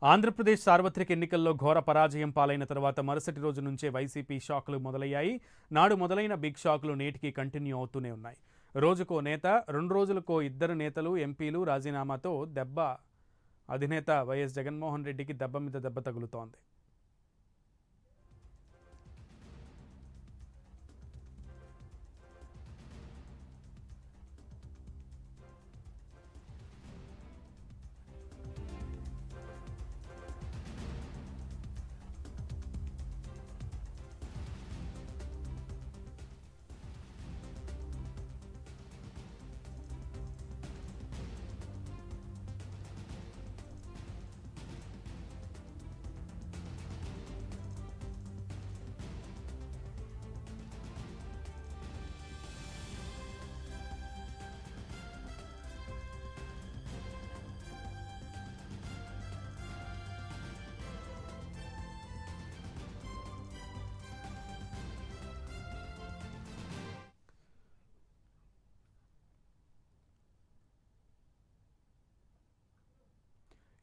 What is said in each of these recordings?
ఆంధ్రప్రదేశ్ సార్వత్రిక ఎన్నికల్లో ఘోర పరాజయం పాలైన తర్వాత మరుసటి రోజు నుంచే వైసీపీ షాకులు మొదలయ్యాయి. నాడు మొదలైన బిగ్ షాకులు నేటికి కంటిన్యూ అవుతూనే ఉన్నాయి. రోజుకో నేత, 2 రోజులకో ఇద్దరు నేతలు, ఎంపీలు రాజీనామాతో అధినేత వైఎస్ జగన్మోహన్ రెడ్డికి దెబ్బ మీద దెబ్బ తగులుతోంది.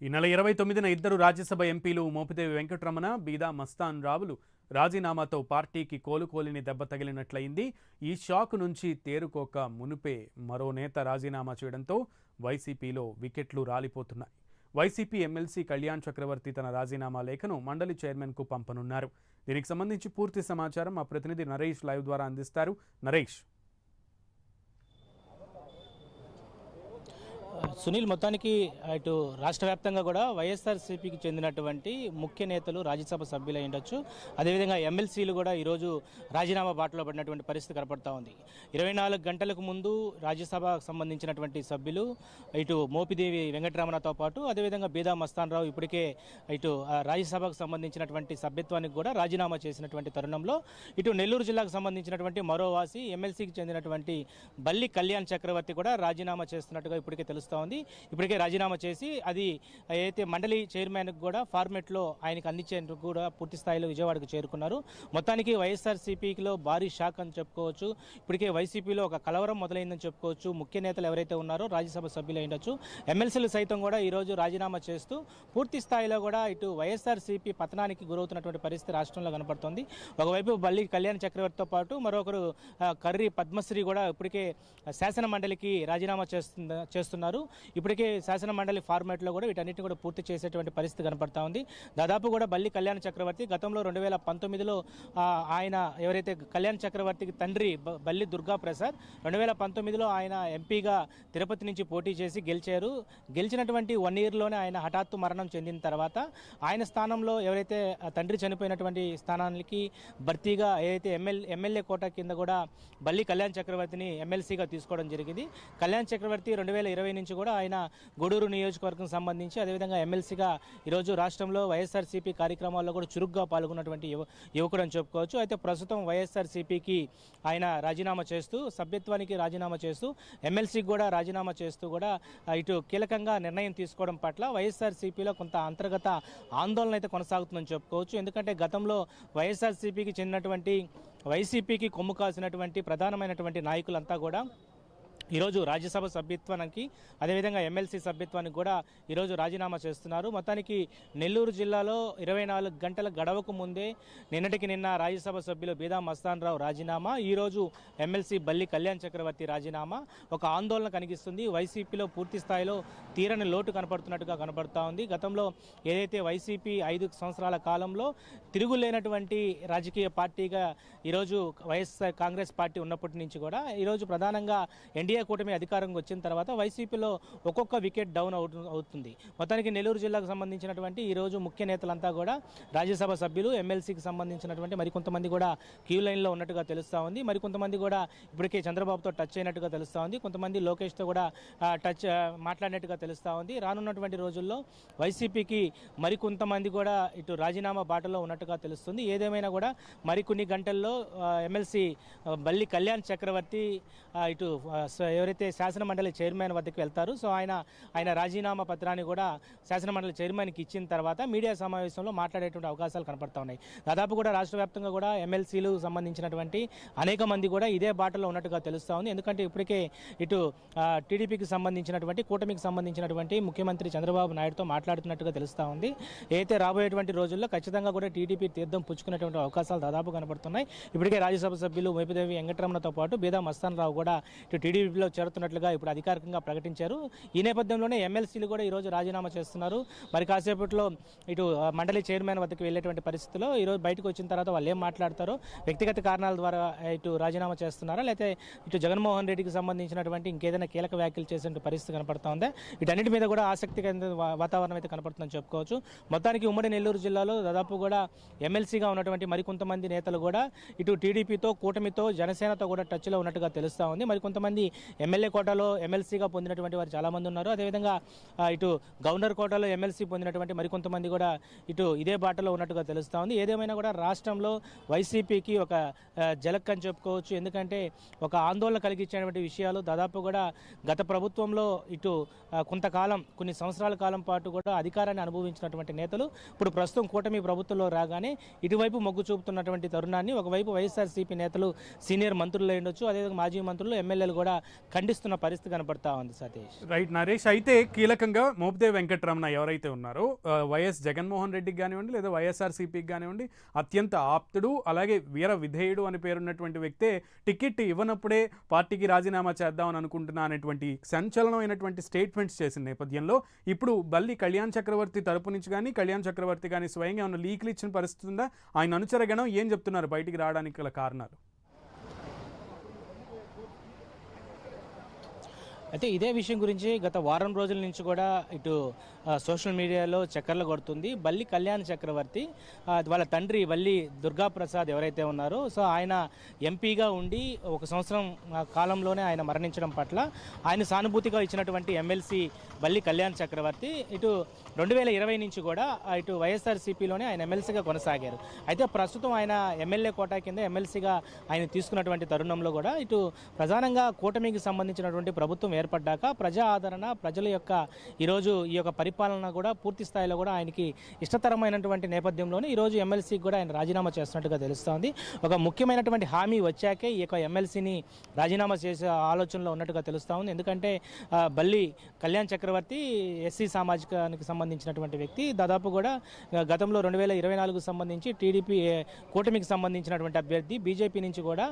ఈ నెల 29న ఇద్దరు రాజ్యసభ ఎంపీలు మోపిదేవి వెంకటరమణ, బీదా మస్తాన్ రావులు రాజీనామాతో పార్టీకి కోలుకోలిని దెబ్బ తగిలినట్లయింది. ఈ షాక్ నుంచి తేరుకోక మునుపే మరో నేత రాజీనామా చేయడంతో వైసీపీలో వికెట్లు రాలిపోతున్నాయి. వైసీపీ ఎమ్మెల్సీ కళ్యాణ్ చక్రవర్తి తన రాజీనామా లేఖను మండలి చైర్మన్కు పంపనున్నారు. దీనికి సంబంధించి పూర్తి సమాచారం మా ప్రతినిధి నరేష్ లైవ్ ద్వారా అందిస్తారు. నరేష్. సునీల్, మొత్తానికి ఇటు రాష్ట్ర వ్యాప్తంగా కూడా వైఎస్ఆర్సీపీకి చెందినటువంటి ముఖ్య నేతలు రాజ్యసభ సభ్యులు అయ్యుండొచ్చు, అదేవిధంగా ఎమ్మెల్సీలు కూడా ఈరోజు రాజీనామా బాటలో పడినటువంటి పరిస్థితి కనపడతా ఉంది. 24 గంటలకు ముందు రాజ్యసభకు సంబంధించినటువంటి సభ్యులు ఇటు మోపిదేవి వెంకటరమణతో పాటు అదేవిధంగా బీదా మస్తాన్ రావు ఇప్పటికే ఇటు రాజ్యసభకు సంబంధించినటువంటి సభ్యత్వానికి కూడా రాజీనామా చేసినటువంటి తరుణంలో ఇటు నెల్లూరు జిల్లాకు సంబంధించినటువంటి మరో వాసి ఎమ్మెల్సీకి చెందినటువంటి బల్లి కళ్యాణ్ చక్రవర్తి కూడా రాజీనామా చేస్తున్నట్టుగా ఇప్పటికే తెలుస్తూ ఉంది. ఇప్పటికే రాజీనామా చేసి అది అయితే మండలి చైర్మన్ కూడా ఫార్మేట్లో ఆయనకు అందించేందుకు కూడా పూర్తి స్థాయిలో విజయవాడకు చేరుకున్నారు. మొత్తానికి వైఎస్ఆర్సీపీలో భారీ షాక్ అని చెప్పుకోవచ్చు. ఇప్పటికే వైసీపీలో ఒక కలవరం మొదలైందని చెప్పుకోవచ్చు. ముఖ్య నేతలు ఎవరైతే ఉన్నారో రాజ్యసభ సభ్యులు అయ్యుండొచ్చు, ఎమ్మెల్సీలు సైతం కూడా ఈరోజు రాజీనామా చేస్తూ పూర్తి స్థాయిలో కూడా ఇటు వైఎస్ఆర్సీపీ పతనానికి గురవుతున్నటువంటి పరిస్థితి రాష్ట్రంలో కనపడుతోంది. ఒకవైపు బల్లి కళ్యాణ్ చక్రవర్తితో పాటు మరొకరు కర్రీ పద్మశ్రీ కూడా ఇప్పటికే శాసన మండలికి రాజీనామా చేస్తున్నారు. ఇప్పటికే శాసన మండలి ఫార్మాట్లో కూడా వీటన్నిటిని కూడా పూర్తి చేసేటువంటి పరిస్థితి కనపడతా ఉంది. దాదాపు కూడా బల్లి కళ్యాణ్ చక్రవర్తి గతంలో 2019లో ఆయన ఎవరైతే కళ్యాణ్ చక్రవర్తికి తండ్రి బల్లి దుర్గా ప్రసాద్ 2019లో ఆయన ఎంపీగా తిరుపతి నుంచి పోటీ చేసి గెలిచారు. గెలిచినటువంటి 1 ఇయర్లోనే ఆయన హఠాత్తు మరణం చెందిన తర్వాత ఆయన స్థానంలో ఎవరైతే తండ్రి చనిపోయినటువంటి స్థానానికి భర్తీగా ఏదైతే ఎమ్మెల్యే కోట కింద కూడా బల్లి కళ్యాణ్ చక్రవర్తిని ఎమ్మెల్సీగా తీసుకోవడం జరిగింది. కళ్యాణ్ చక్రవర్తి 2020 నుంచి కూడా ఆయన గూడూరు నియోజకవర్గం సంబంధించి అదేవిధంగా ఎమ్మెల్సీగా ఈరోజు రాష్ట్రంలో వైఎస్ఆర్సీపీ కార్యక్రమాల్లో కూడా చురుగ్గా పాల్గొన్నటువంటి యువకుడు అని చెప్పుకోవచ్చు. అయితే ప్రస్తుతం వైఎస్ఆర్సీపీకి ఆయన రాజీనామా చేస్తూ సభ్యత్వానికి రాజీనామా చేస్తూ ఎమ్మెల్సీకి కూడా రాజీనామా చేస్తూ కూడా ఇటు కీలకంగా నిర్ణయం తీసుకోవడం పట్ల వైఎస్ఆర్సీపీలో కొంత అంతర్గత ఆందోళన అయితే కొనసాగుతుందని చెప్పుకోవచ్చు. ఎందుకంటే గతంలో వైఎస్ఆర్సీపీకి చెందినటువంటి వైసీపీకి కొమ్ము కాసినటువంటి ప్రధానమైనటువంటి నాయకులంతా కూడా ఈరోజు రాజ్యసభ సభ్యత్వానికి అదేవిధంగా ఎమ్మెల్సీ సభ్యత్వానికి కూడా ఈరోజు రాజీనామా చేస్తున్నారు. మొత్తానికి నెల్లూరు జిల్లాలో 24 గంటల గడవకు ముందే నిన్నటికి నిన్న రాజ్యసభ సభ్యులు బీదా మస్తాన్ రావు రాజీనామా, ఈరోజు ఎమ్మెల్సీ బల్లి కళ్యాణ్ చక్రవర్తి రాజీనామా ఒక ఆందోళన కనిగిస్తుంది. వైసీపీలో పూర్తి స్థాయిలో తీరని లోటు కనపడుతున్నట్టుగా కనపడుతూ ఉంది. గతంలో ఏదైతే వైసీపీ 5 సంవత్సరాల కాలంలో తిరుగులేనటువంటి రాజకీయ పార్టీగా ఈరోజు వైఎస్ఆర్ కాంగ్రెస్ పార్టీ ఉన్నప్పటి నుంచి కూడా ఈరోజు ప్రధానంగా ఎన్డీఏ కూటమి అధికారంగా వచ్చిన తర్వాత వైసీపీలో ఒక్కొక్క వికెట్ డౌన్ అవుతుంది. మొత్తానికి నెల్లూరు జిల్లాకు సంబంధించినటువంటి ఈరోజు ముఖ్య నేతలంతా కూడా రాజ్యసభ సభ్యులు ఎమ్మెల్సీకి సంబంధించినటువంటి మరికొంతమంది కూడా క్యూ లైన్లో ఉన్నట్టుగా తెలుస్తూ ఉంది. మరికొంతమంది కూడా ఇప్పటికే చంద్రబాబుతో టచ్ అయినట్టుగా తెలుస్తూ ఉంది. కొంతమంది లోకేష్తో కూడా మాట్లాడినట్టుగా తెలుస్తూ ఉంది. రానున్నటువంటి రోజుల్లో వైసీపీకి మరికొంతమంది కూడా ఇటు రాజీనామా బాటలో ఉన్నట్టుగా తెలుస్తుంది. ఏదేమైనా కూడా మరికొన్ని గంటల్లో ఎమ్మెల్సీ బల్లి కళ్యాణ్ చక్రవర్తి ఇటు ఎవరైతే శాసనమండలి చైర్మన్ వద్దకు వెళ్తారు. సో ఆయన రాజీనామా పత్రాన్ని కూడా శాసనమండలి చైర్మన్కి ఇచ్చిన తర్వాత మీడియా సమావేశంలో మాట్లాడేటువంటి అవకాశాలు కనపడతా ఉన్నాయి. దాదాపు కూడా రాష్ట్ర వ్యాప్తంగా కూడా ఎమ్మెల్సీలు సంబంధించినటువంటి అనేక మంది కూడా ఇదే బాటలో ఉన్నట్టుగా తెలుస్తూ ఉంది. ఎందుకంటే ఇప్పటికే ఇటు టీడీపీకి సంబంధించినటువంటి కూటమికి సంబంధించినటువంటి ముఖ్యమంత్రి చంద్రబాబు నాయుడుతో మాట్లాడుతున్నట్టుగా తెలుస్తూ ఉంది. అయితే రాబోయేటువంటి రోజుల్లో ఖచ్చితంగా కూడా టీడీపీ తీర్థం పుచ్చుకునేటువంటి అవకాశాలు దాదాపు కనపడుతున్నాయి. ఇప్పటికే రాజ్యసభ సభ్యులు మోపిదేవి వెంకటరమణతో పాటు బీదా మస్తాన్ రావు కూడా ఇటు టీడీపీలో చేరుతున్నట్లుగా ఇప్పుడు అధికారికంగా ప్రకటించారు. ఈ నేపథ్యంలోనే ఎమ్మెల్సీలు కూడా ఈరోజు రాజీనామా చేస్తున్నారు. మరి కాసేపట్లో ఇటు మండలి చైర్మన్ వద్దకు వెళ్ళేటువంటి పరిస్థితిలో ఈరోజు బయటకు వచ్చిన తర్వాత వాళ్ళు ఏం మాట్లాడతారో, వ్యక్తిగత కారణాల ద్వారా ఇటు రాజీనామా చేస్తున్నారా, లేకపోతే ఇటు జగన్మోహన్ రెడ్డికి సంబంధించినటువంటి ఇంకేదైనా కీలక వ్యాఖ్యలు చేసే పరిస్థితి కనపడుతూ ఉందా, వీటన్నిటి మీద కూడా ఆసక్తికర వాతావరణం అయితే కనపడుతుందని చెప్పుకోవచ్చు. మొత్తానికి ఉమ్మడి నెల్లూరు జిల్లాలో దాదాపు కూడా ఎమ్మెల్సీగా ఉన్నటువంటి మరికొంతమంది నేతలు కూడా ఇటు టీడీపీతో కూటమితో జనసేనతో కూడా టచ్లో ఉన్నట్టుగా తెలుస్తూ ఉంది. మరికొంతమంది ఎమ్మెల్యే కోటాలో ఎమ్మెల్సీగా పొందినటువంటి వారు చాలామంది ఉన్నారు. అదేవిధంగా ఇటు గవర్నర్ కోటాలో ఎమ్మెల్సీ పొందినటువంటి మరికొంతమంది కూడా ఇటు ఇదే బాటలో ఉన్నట్టుగా తెలుస్తూ ఉంది. ఏదేమైనా కూడా రాష్ట్రంలో వైసీపీకి ఒక జలక్ అని చెప్పుకోవచ్చు. ఎందుకంటే ఒక ఆందోళన కలిగించేటువంటి విషయాలు దాదాపు కూడా గత ప్రభుత్వంలో ఇటు కొంతకాలం కొన్ని సంవత్సరాల కాలం పాటు కూడా అధికారాన్ని అనుభవించినటువంటి నేతలు ఇప్పుడు ప్రస్తుతం కూటమి ప్రభుత్వంలో రాగానే ఇటువైపు మొగ్గు చూపుతున్నటువంటి తరుణాన్ని ఒకవైపు వైఎస్ఆర్సీపీ నేతలు సీనియర్ మంత్రులు ఉండొచ్చు, అదేవిధంగా మాజీ మంత్రులు ఎమ్మెల్యేలు కూడా ఖండిస్తున్న పరిస్థితి కనపడతా ఉంది. సతీష్ రైట్ నరేష్, అయితే కీలకంగా మోపిదేవి వెంకటరమణ ఎవరైతే ఉన్నారో వైఎస్ జగన్మోహన్ రెడ్డికి కానివ్వండి లేదా వైఎస్ఆర్సీపీకి కానివ్వండి అత్యంత ఆప్తుడు, అలాగే వీర విధేయుడు అని పేరున్నటువంటి వ్యక్తే టికెట్ ఇవ్వనప్పుడే పార్టీకి రాజీనామా చేద్దామని అనుకుంటున్నా అనేటువంటి సంచలనమైనటువంటి స్టేట్మెంట్స్ చేసిన నేపథ్యంలో ఇప్పుడు బల్లి కళ్యాణ్ చక్రవర్తి తరపు నుంచి కానీ కళ్యాణ్ చక్రవర్తి కానీ స్వయంగా ఏమైనా లీక్లు ఇచ్చిన పరిస్థితి ఉందా? ఆయన అనుచరగణం ఏం చెప్తున్నారు బయటికి రావడానికి గల కారణాలు? అయితే ఇదే విషయం గురించి గత వారం రోజుల నుంచి కూడా ఇటు సోషల్ మీడియాలో చక్కర్లు కొడుతుంది. బల్లి కళ్యాణ్ చక్రవర్తి వాళ్ళ తండ్రి బల్లి దుర్గాప్రసాద్ ఎవరైతే ఉన్నారో, సో ఆయన ఎంపీగా ఉండి 1 సంవత్సరం కాలంలోనే ఆయన మరణించడం పట్ల ఆయన సానుభూతిగా ఇచ్చినటువంటి ఎమ్మెల్సీ బల్లి కళ్యాణ్ చక్రవర్తి ఇటు 2020 నుంచి కూడా ఇటు వైఎస్ఆర్సీపీలోనే ఆయన ఎమ్మెల్సీగా కొనసాగారు. అయితే ప్రస్తుతం ఆయన ఎమ్మెల్యే కోటా కింద ఎమ్మెల్సీగా ఆయన తీసుకున్నటువంటి తరుణంలో కూడా ఇటు ప్రధానంగా కూటమికి సంబంధించినటువంటి ప్రభుత్వం ఏర్పడ్డాక ప్రజా ఆదరణ, ప్రజల యొక్క ఈరోజు ఈ యొక్క పరిపాలన కూడా పూర్తి స్థాయిలో కూడా ఆయనకి ఇష్టతరమైనటువంటి నేపథ్యంలోనే ఈరోజు ఎమ్మెల్సీకి కూడా ఆయన రాజీనామా చేస్తున్నట్టుగా తెలుస్తోంది. ఒక ముఖ్యమైనటువంటి హామీ వచ్చాకే ఈ యొక్క ఎమ్మెల్సీని రాజీనామా చేసే ఆలోచనలో ఉన్నట్టుగా తెలుస్తూ ఉంది. ఎందుకంటే బల్లి కళ్యాణ్ చక్రవర్తి ఎస్సీ సామాజికానికి సంబంధించినటువంటి వ్యక్తి. దాదాపు కూడా గతంలో 2024కు సంబంధించి టీడీపీ కూటమికి సంబంధించినటువంటి అభ్యర్థి బీజేపీ నుంచి కూడా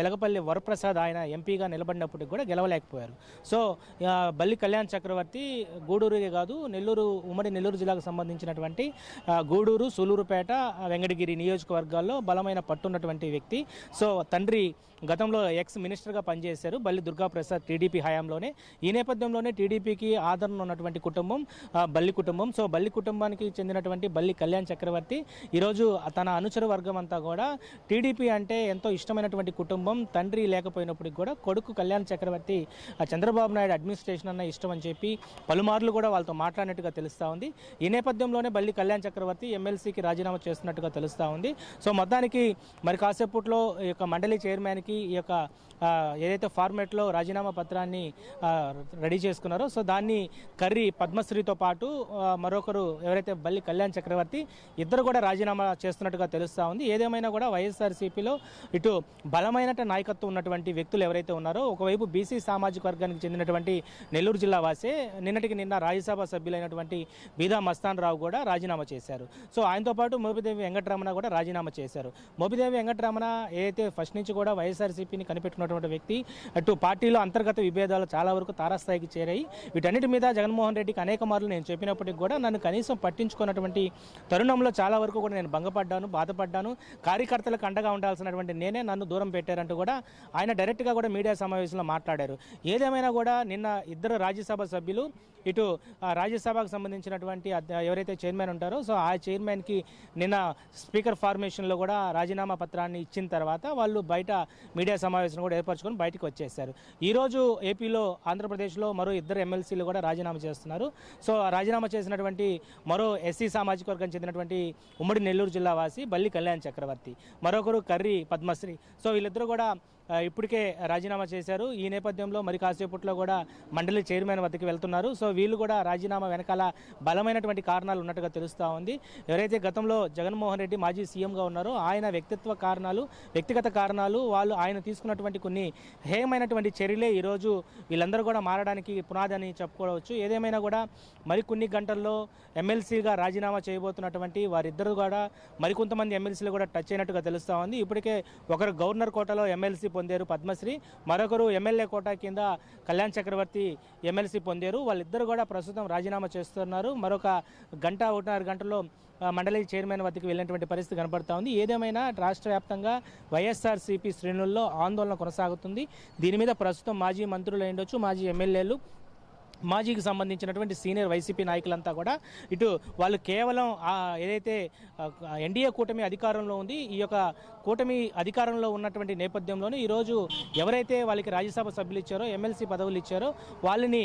వెలగపల్లి వరప్రసాద్ ఆయన ఎంపీగా నిలబడినప్పటికి కూడా గెలవలేకపోయారు. సో బల్లి కళ్యాణ్ చక్రవర్తి గూడూరుగే కాదు ఉమ్మడి నెల్లూరు జిల్లాకు సంబంధించినటువంటి గూడూరు, సూలూరుపేట, వెంకటగిరి నియోజకవర్గాల్లో బలమైన పట్టున్నటువంటి వ్యక్తి. సో తండ్రి గతంలో ఎక్స్ మినిస్టర్గా పనిచేశారు బల్లి దుర్గాప్రసాద్ టీడీపీ హయాంలోనే. ఈ నేపథ్యంలోనే టీడీపీకి ఆదరణ ఉన్నటువంటి కుటుంబం బల్లి కుటుంబం. సో బల్లి కుటుంబానికి చెందినటువంటి బల్లి కళ్యాణ్ చక్రవర్తి ఈరోజు తన అనుచర వర్గం అంతా కూడా టీడీపీ అంటే ఎంతో ఇష్టమైనటువంటి కుటుంబం. తండ్రి లేకపోయినప్పటికి కూడా కొడుకు కళ్యాణ్ చక్రవర్తి చంద్రబాబు నాయుడు అడ్మినిస్ట్రేషన్ అన్న ఇష్టం అని చెప్పి పలుమార్లు కూడా వాళ్ళతో మాట్లాడినట్టుగా తెలుస్తూ ఉంది. ఈ నేపథ్యంలోనే బల్లి కళ్యాణ్ చక్రవర్తి ఎమ్మెల్సీకి రాజీనామా చేస్తున్నట్టుగా తెలుస్తూ ఉంది. సో మొత్తానికి మరి కాసేపట్లో ఈ యొక్క మండలి చైర్మన్కి ఈ యొక్క ఏదైతే ఫార్మేట్లో రాజీనామా పత్రాన్ని రెడీ చేసుకున్నారో, సో దాన్ని కర్రీ పద్మశ్రీతో పాటు మరొకరు ఎవరైతే బల్లి కళ్యాణ్ చక్రవర్తి ఇద్దరు కూడా రాజీనామా చేస్తున్నట్టుగా తెలుస్తూ ఉంది. ఏదేమైనా కూడా వైఎస్ఆర్సీపీలో ఇటు బలమైన నాయకత్వం ఉన్నటువంటి వ్యక్తులు ఎవరైతే ఉన్నారో, ఒకవైపు బీసీ సామాజిక వర్గానికి చెందినటువంటి నెల్లూరు జిల్లా వాసే నిన్న రాజ్యసభ సభ్యులైనటువంటి బీదా మస్తాన్ రావు కూడా రాజీనామా చేశారు. సో ఆయనతో పాటు మోపిదేవి వెంకటరమణ కూడా రాజీనామా చేశారు. మోపిదేవి వెంకటరమణ ఏదైతే ఫస్ట్ నుంచి కూడా వైఎస్ఆర్సీపీని కనిపెట్టుకున్నటువంటి వ్యక్తి, అటు పార్టీలో అంతర్గత విభేదాలు చాలా వరకు తారాస్థాయికి చేరాయి. వీటన్నిటి మీద జగన్మోహన్ రెడ్డికి అనేక మార్లు నేను చెప్పినప్పటికీ కూడా నన్ను కనీసం పట్టించుకున్నటువంటి తరుణంలో చాలా వరకు కూడా నేను భంగపడ్డాను, బాధపడ్డాను. కార్యకర్తలకు అండగా ఉండాల్సినటువంటి నేనే నన్ను దూరం పెట్టారంటూ కూడా ఆయన డైరెక్ట్గా కూడా మీడియా సమావేశంలో మాట్లాడారు. ఏదేమైనా కూడా నిన్న ఇద్దరు రాజ్యసభ సభ్యులు ఇటు రాజ్యసభకు సంబంధించినటువంటి ఎవరైతే చైర్మన్ ఉంటారో, సో ఆ చైర్మన్కి నిన్న స్పీకర్ ఫార్మేషన్లో కూడా రాజీనామా పత్రాన్ని ఇచ్చిన తర్వాత వాళ్ళు బయట మీడియా సమావేశం కూడా ఏర్పరచుకొని బయటకు వచ్చేశారు. ఈరోజు ఏపీలో, ఆంధ్రప్రదేశ్లో మరో ఇద్దరు ఎమ్మెల్సీలు కూడా రాజీనామా చేస్తున్నారు. సో రాజీనామా చేసినటువంటి మరో ఎస్సీ సామాజిక వర్గం చెందినటువంటి ఉమ్మడి నెల్లూరు జిల్లా వాసి బల్లి కళ్యాణ్ చక్రవర్తి, మరొకరు కర్రీ పద్మశ్రీ. సో వీళ్ళిద్దరూ కూడా ఇప్పటికే రాజీనామా చేశారు. ఈ నేపథ్యంలో మరి కాసేపట్లో కూడా మండలి చైర్మన్ వద్దకు వెళ్తున్నారు. సో వీళ్ళు కూడా రాజీనామా వెనకాల బలమైనటువంటి కారణాలు ఉన్నట్టుగా తెలుస్తూ ఉంది. ఎవరైతే గతంలో జగన్మోహన్ రెడ్డి మాజీ సీఎంగా ఉన్నారో ఆయన వ్యక్తిగత కారణాలు వాళ్ళు ఆయన తీసుకున్నటువంటి కొన్ని హేయమైనటువంటి చర్యలే ఈరోజు వీళ్ళందరూ కూడా మారడానికి పునాది అని చెప్పుకోవచ్చు. ఏదేమైనా కూడా మరికొన్ని గంటల్లో ఎమ్మెల్సీగా రాజీనామా చేయబోతున్నటువంటి వారిద్దరూ కూడా మరికొంతమంది ఎమ్మెల్సీలు కూడా టచ్ అయినట్టుగా తెలుస్తూ ఉంది. ఇప్పటికే ఒకరు గవర్నర్ కోటాలో ఎమ్మెల్సీ పొందారు పద్మశ్రీ, మరొకరు ఎమ్మెల్యే కోటా కింద కళ్యాణ్ చక్రవర్తి ఎమ్మెల్సీ పొందారు. వాళ్ళిద్దరు కూడా ప్రస్తుతం రాజీనామా చేస్తున్నారు. మరొక ఒకటిన్నర గంటలో మండలి చైర్మన్ వద్దకు వెళ్ళినటువంటి పరిస్థితి కనబడతా ఉంది. ఏదేమైనా రాష్ట్ర వ్యాప్తంగా వైఎస్ఆర్సీపీ శ్రేణుల్లో ఆందోళన కొనసాగుతుంది. దీని మీద ప్రస్తుతం మాజీ మంత్రులు ఉండొచ్చు, మాజీ ఎమ్మెల్యేలు, మాజీకి సంబంధించినటువంటి సీనియర్ వైసీపీ నాయకులంతా కూడా ఇటు వాళ్ళు కేవలం ఏదైతే ఎన్డీఏ కూటమి అధికారంలో ఉంది, ఈ యొక్క కూటమి అధికారంలో ఉన్నటువంటి నేపథ్యంలోనే ఈరోజు ఎవరైతే వాళ్ళకి రాజ్యసభ సభ్యులు ఇచ్చారో, ఎమ్మెల్సీ పదవులు ఇచ్చారో వాళ్ళని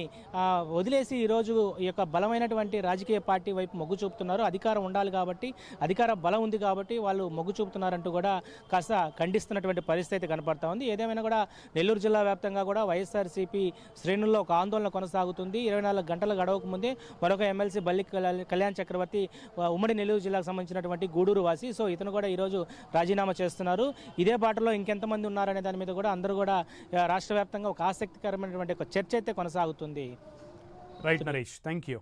వదిలేసి ఈరోజు ఈ యొక్క బలమైనటువంటి రాజకీయ పార్టీ వైపు మొగ్గు చూపుతున్నారు. అధికారం ఉండాలి కాబట్టి, అధికార బలం ఉంది కాబట్టి వాళ్ళు మొగ్గు చూపుతున్నారంటూ కూడా కాస్త ఖండిస్తున్నటువంటి పరిస్థితి కనపడతా ఉంది. ఏదేమైనా కూడా నెల్లూరు జిల్లా వ్యాప్తంగా కూడా వైఎస్ఆర్సీపీ శ్రేణుల్లో ఒక ఆందోళన కొనసాగుతుంది. 24 గంటలు గడవక ముందే మరొక ఎమ్మెల్సీ బల్లి కళ్యాణ్ చక్రవర్తి ఉమ్మడి నెల్లూరు జిల్లాకు సంబంధించినటువంటి గూడూరు వాసి, సో ఇతను కూడా ఈరోజు రాజీనామా చేస్తున్నారు. ఇదే బాటలో ఇంకెంతమంది ఉన్నారనే దాని మీద కూడా అందరూ కూడా రాష్ట్ర వ్యాప్తంగా ఒక ఆసక్తికరమైనటువంటి ఒక చర్చ అయితే కొనసాగుతుంది. Right Naresh, thank you.